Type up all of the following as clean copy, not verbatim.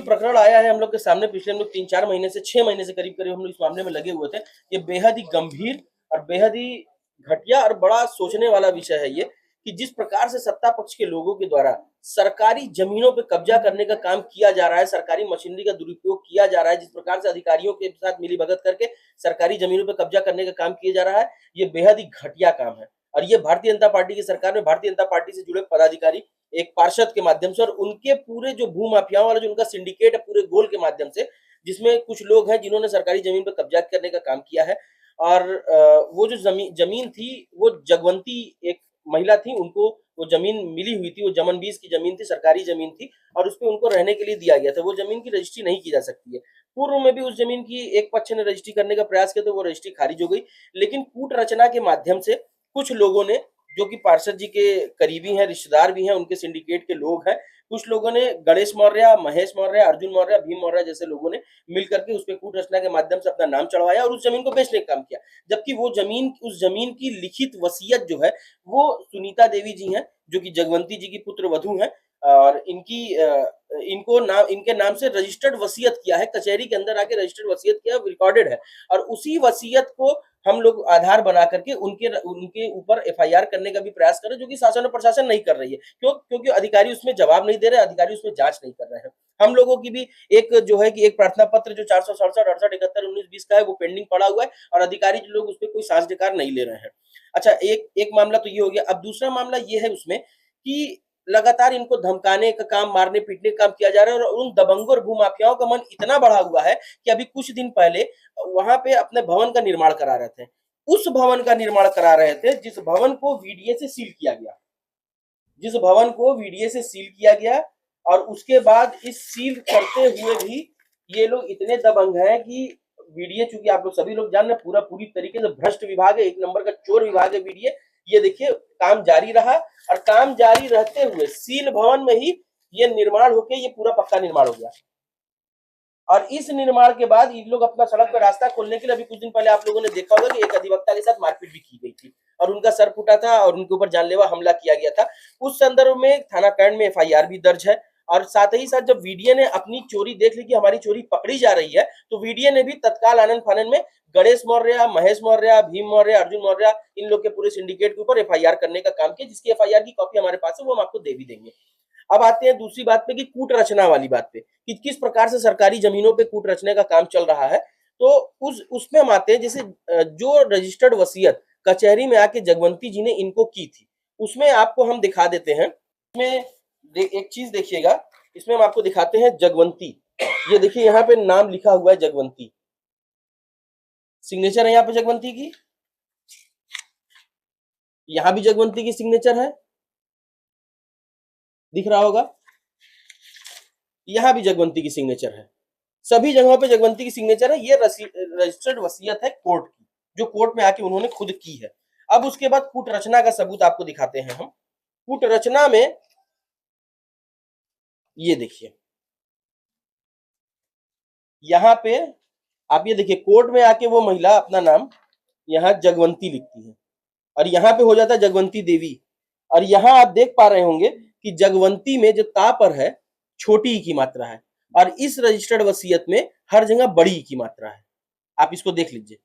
प्रकरण आया है हम लोग के सामने, पिछले हम लोग 3-4 महीने से 6 महीने से करीब करीब हम लोग इस मामले में लगे हुए थे। ये बेहद ही गंभीर और बेहद ही घटिया और बड़ा सोचने वाला विषय है ये, कि जिस प्रकार से सत्ता पक्ष के लोगों के द्वारा सरकारी जमीनों पे कब्जा करने का काम किया जा रहा है, सरकारी मशीनरी का दुरुपयोग किया जा रहा है, जिस प्रकार से अधिकारियों के साथ मिलीभगत करके सरकारी जमीनों पे कब्जा करने का काम किया जा रहा है, ये बेहद ही घटिया काम है। और ये भारतीय जनता पार्टी की सरकार में भारतीय जनता पार्टी से जुड़े पदाधिकारी एक पार्षद के माध्यम से और उनके पूरे जो भू माफियाओं वाला जो उनका सिंडिकेट है पूरे गोल के माध्यम से, जिसमें कुछ लोग हैं जिन्होंने सरकारी जमीन पर कब्जा करने का काम किया है। और वो जो जमीन थी वो जगवंती एक महिला थी, उनको वो जमीन मिली हुई थी, वो जमन 20 की जमीन थी, सरकारी जमीन थी और उसपे उनको रहने के लिए दिया गया था। वो जमीन की रजिस्ट्री नहीं की जा सकती है। पूर्व में भी उस जमीन की एक पक्ष ने रजिस्ट्री करने का प्रयास किया तो वो रजिस्ट्री खारिज हो गई, लेकिन कूट रचना के माध्यम से कुछ लोगों ने, जो कि पार्षद जी के करीबी हैं, रिश्तेदार भी हैं, उनके सिंडिकेट के लोग हैं, कुछ लोगों ने गणेश मौर्य, महेश मौर्य, अर्जुन मौर्य, भीम मौर्य जैसे लोगों ने मिलकर के उसपे कूट रचना के माध्यम से अपना नाम चढ़वाया और उस जमीन को बेचने का काम किया। जबकि वो जमीन, उस जमीन की लिखित वसीयत जो है वो सुनीता देवी जी हैं, जो कि जगवंती जी की पुत्र वधू हैं और इनके नाम से रजिस्टर्ड वसीयत किया है, कचहरी के अंदर आके रजिस्टर्ड वसीयत किया, रिकॉर्डेड है। और उसी वसीयत को हम लोग आधार बना करके उनके ऊपर एफआईआर करने का भी प्रयास कर रहे हैं, जो कि शासन और प्रशासन नहीं कर रही है। क्योंकि अधिकारी उसमें जवाब नहीं दे रहे, अधिकारी उसमें जांच नहीं कर रहे हैं। हम लोगों की भी एक जो है कि एक प्रार्थना पत्र जो 467, 68, 71, 19, 20 का है वो पेंडिंग पड़ा हुआ है और अधिकारी जो लोग उस पर कोई साँस डेकार नहीं ले रहे हैं। अच्छा, एक मामला तो ये हो गया। अब दूसरा मामला ये है उसमें कि लगातार इनको धमकाने का काम, मारने पीटने का काम किया जा रहा है और उन दबंगों और भूमाफियाओं का मन इतना बढ़ा हुआ है कि अभी कुछ दिन पहले वहां पे अपने भवन का निर्माण करा रहे थे। उस भवन का निर्माण करा रहे थे जिस भवन को वीडीए से सील किया गया, जिस भवन को वीडीए से सील किया गया। और उसके बाद इस सील करते हुए भी ये लोग इतने दबंग हैं कि वीडीए, चूंकि आप लोग सभी लोग जान रहे हैं, पूरी तरीके से भ्रष्ट विभाग है, एक नंबर का चोर विभाग है वीडीए। ये देखिए काम जारी रहा और काम जारी रहते हुए सील भवन में ही ये निर्माण होके ये पूरा पक्का निर्माण हो गया। और इस निर्माण के बाद ये लोग अपना सड़क पर रास्ता खोलने के लिए, अभी कुछ दिन पहले आप लोगों ने देखा होगा कि एक अधिवक्ता के साथ मारपीट भी की गई थी और उनका सर फूटा था और उनके ऊपर जानलेवा हमला किया गया था। उस संदर्भ में थाना कैंट में एफआईआर भी दर्ज है। और साथ ही साथ जब वीडीए ने अपनी चोरी देख ली कि हमारी चोरी पकड़ी जा रही है, तो वीडीए ने भी तत्काल आनन फानन में गणेश मौर्य, महेश मौर्य, भीम मौर्य, अर्जुन मौर्य, इन लोग के पूरे सिंडिकेट के ऊपर एफआईआर करने का काम किया, जिसकी एफआईआर की कॉपी हमारे पास है, वो हम आपको दे भी देंगे। अब आते हैं दूसरी बात पे कि कूट रचना वाली बात पे, कि किस प्रकार से सरकारी जमीनों पे कूट रचने का काम चल रहा है। तो उसमें हम आते हैं, जैसे जो रजिस्टर्ड वसीयत कचहरी में आके जगवंती जी ने इनको की थी, उसमें आपको हम दिखा देते हैं। इसमें एक चीज देखिएगा, इसमें हम आपको दिखाते हैं जगवंती। ये देखिए यहाँ पे नाम लिखा हुआ है जगवंती, सिग्नेचर है यहाँ पे जगवंती की, यहाँ भी जगवंती की सिग्नेचर है, दिख रहा होगा, यहाँ भी जगवंती की सिग्नेचर है, सभी जगहों पे जगवंती की सिग्नेचर है। ये रजिस्टर्ड वसीयत है कोर्ट की, जो कोर्ट में आके उन्होंने खुद की है। अब उसके बाद कूट रचना का सबूत आपको दिखाते हैं हम। कूट रचना में ये देखिए, यहाँ पे आप ये देखिए, कोर्ट में आके वो महिला अपना नाम यहाँ जगवंती लिखती है और यहाँ पे हो जाता है जगवंती देवी। और यहाँ आप देख पा रहे होंगे कि जगवंती में जो ता पर है छोटी ई की मात्रा है और इस रजिस्टर्ड वसीयत में हर जगह बड़ी ई की मात्रा है। आप इसको देख लीजिए,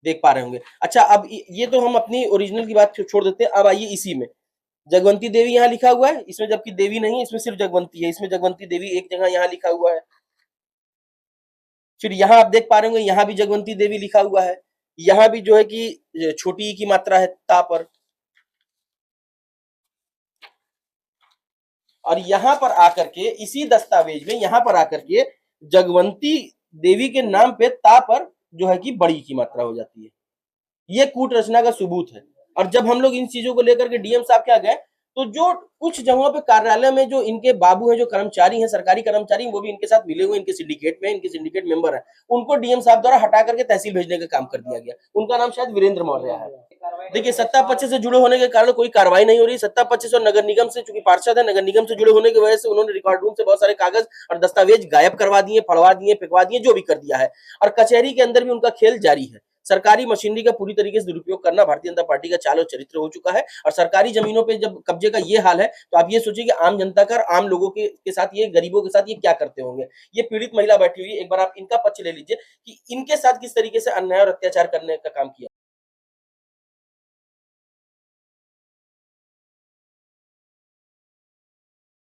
देख पा रहे होंगे। अच्छा, अब ये तो हम अपनी ओरिजिनल की बात छोड़ देते हैं। अब आइए इसी में, जगवंती देवी यहाँ लिखा हुआ है, इसमें जबकि देवी नहीं है, इसमें सिर्फ जगवंती है। इसमें जगवंती देवी एक जगह यहाँ लिखा हुआ है। फिर यहाँ आप देख पा रहे होंगे, यहाँ भी जगवंती देवी लिखा हुआ है। यहाँ भी जो है कि छोटी ई की मात्रा है ता पर। और यहाँ पर आकर के इसी दस्तावेज में यहाँ पर आकर के जगवंती देवी के नाम पे ता पर जो है कि बड़ी की मात्रा हो जाती है। ये कूट रचना का सबूत है। और जब हम लोग इन चीजों को लेकर के डीएम साहब क्या गए, तो जो कुछ जगहों पे कार्यालय में जो इनके बाबू हैं, जो कर्मचारी हैं, सरकारी कर्मचारी, वो भी इनके साथ मिले हुए, इनके सिंडिकेट में, इनके सिंडिकेट मेंबर हैं, उनको डीएम साहब द्वारा हटा करके तहसील भेजने का काम कर दिया गया। उनका नाम शायद वीरेंद्र मौर्य है। देखिए, सत्ता पक्ष से जुड़े होने के कारण कोई कार्रवाई नहीं हो रही। सत्ता पक्ष से और नगर निगम से, चूंकि पार्षद है, नगर निगम से जुड़े होने की वजह से उन्होंने रिकॉर्ड रूम से बहुत सारे कागज और दस्तावेज गायब करवा दिए, फड़वा दिए, फेंकवा दिए, जो भी कर दिया है। और कचहरी के अंदर भी उनका खेल जारी है। सरकारी मशीनरी का पूरी तरीके से दुरुपयोग करना भारतीय जनता पार्टी का चाल और चरित्र हो चुका है और सरकारी जमीनों पे जब कब्जे का ये हाल है, तो आप ये सोचिए कि आम जनता का और आम लोगों के साथ ये गरीबों के साथ ये क्या करते होंगे। ये पीड़ित महिला बैठी हुई है, एक बार आप इनका पक्ष ले लीजिए कि इनके साथ किस तरीके से अन्याय और अत्याचार करने का काम किया।